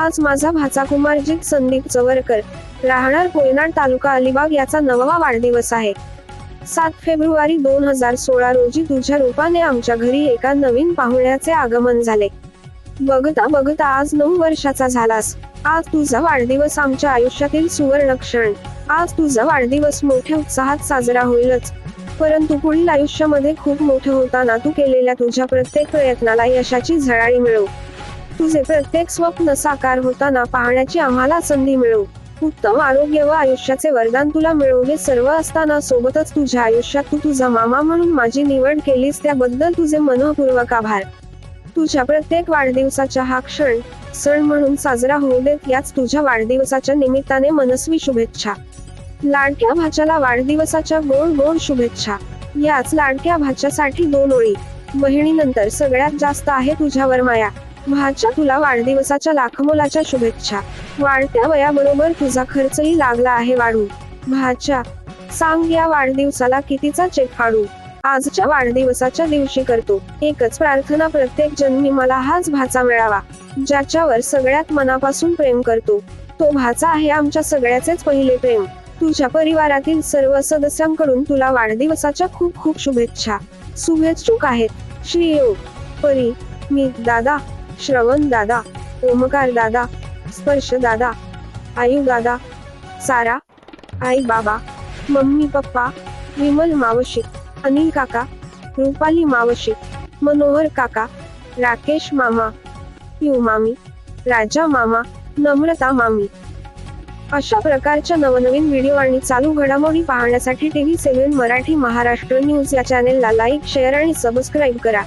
आज माझा भाचा कुमारजीत संदीप चवरकर, राहणार कोयनाड तालुका अलिबाग याचा 9वा वाढदिवस आहे। 7 फेब्रुवारी 2016 रोजी तुझ्या रूपाने आमच्या घरी एका नवीन पाहुण्याचे आगमन झाले। बघता बघता आज 9 वर्षाचा झालास। आज तुझा वाढदिवस आमच्या आयुष्यातील सुवर्ण क्षण। आज तुझा वाढदिवस मोठ्या उत्साहात साजरा होईलच, परंतु पुढील आयुष्यामध्ये खूप मोठं होताना तू केलेल्या तुझ्या प्रत्येक प्रयत्नाला यशाची झळाळी मिळो। तुझे प्रत्येक स्वप्न साकार होताना पाहण्याची आम्हाला संधी मिळो। उत्तम आरोग्य व आयुष्याचे वरदान तुला मिळो। हे सर्व असताना सोबतच तुझ्या आयुष्यात तू तुझा मामा म्हणून माझी निवड केलीस, त्याबद्दल तुझे मनःपूर्वक आभार। तुझ्या प्रत्येक वाढदिवसाचा हा क्षण सण म्हणून साजरा होऊ देत, याच तुझ्या वाढदिवसाच्या निमित्ताने मनस्वी शुभेच्छा। लाडक्या भाच्याला वाढदिवसाच्या गोड गोड शुभेच्छा। याच लाडक्या भाच्यासाठी 2 ओळी। बहिणीनंतर सगळ्यात जास्त आहे तुझ्यावर माया। भाच्या तुला वाढदिवसाच्या लाखमोलाच्या शुभेच्छा। वाढत्या वयाबरोबर तुझा खर्चही लागला आहे वाढू। भाच्या सांग या वाढदिवसाला कितीचा चेक फाडू। आजच्या वाढदिवसाच्या दिवशी करतो एकच प्रार्थना, प्रत्येक जन्मी मला हाच भाचा मिळावा, ज्याच्यावर सगळ्यात मनापासून प्रेम करतो। तो भाचा आहे आमच्या सगळ्याचेच पहिले प्रेम। तुझ्या परिवारातील सर्व सदस्यांकडून तुला वाढदिवसाच्या खूप खूप शुभेच्छा। शुभेच्छुक आहेत श्रीयोग, परी, मीत दादा, श्रवण दादा, ओमकार दादा, स्पर्श दादा, आयु दादा, सारा, आई बाबा, मम्मी पप्पा, विमल मावशी, अनिल काका, रुपाली मावशी, मनोहर काका, राकेश मामा, यू मामी, राजा मामा, नम्रता मामी। अशा प्रकारच्या नवनवीन व्हिडिओ आणि चालू घडामोडी पाहण्यासाठी TV7 मराठी महाराष्ट्र न्यूज या चॅनेलला लाईक, शेअर आणि सबस्क्राईब करा।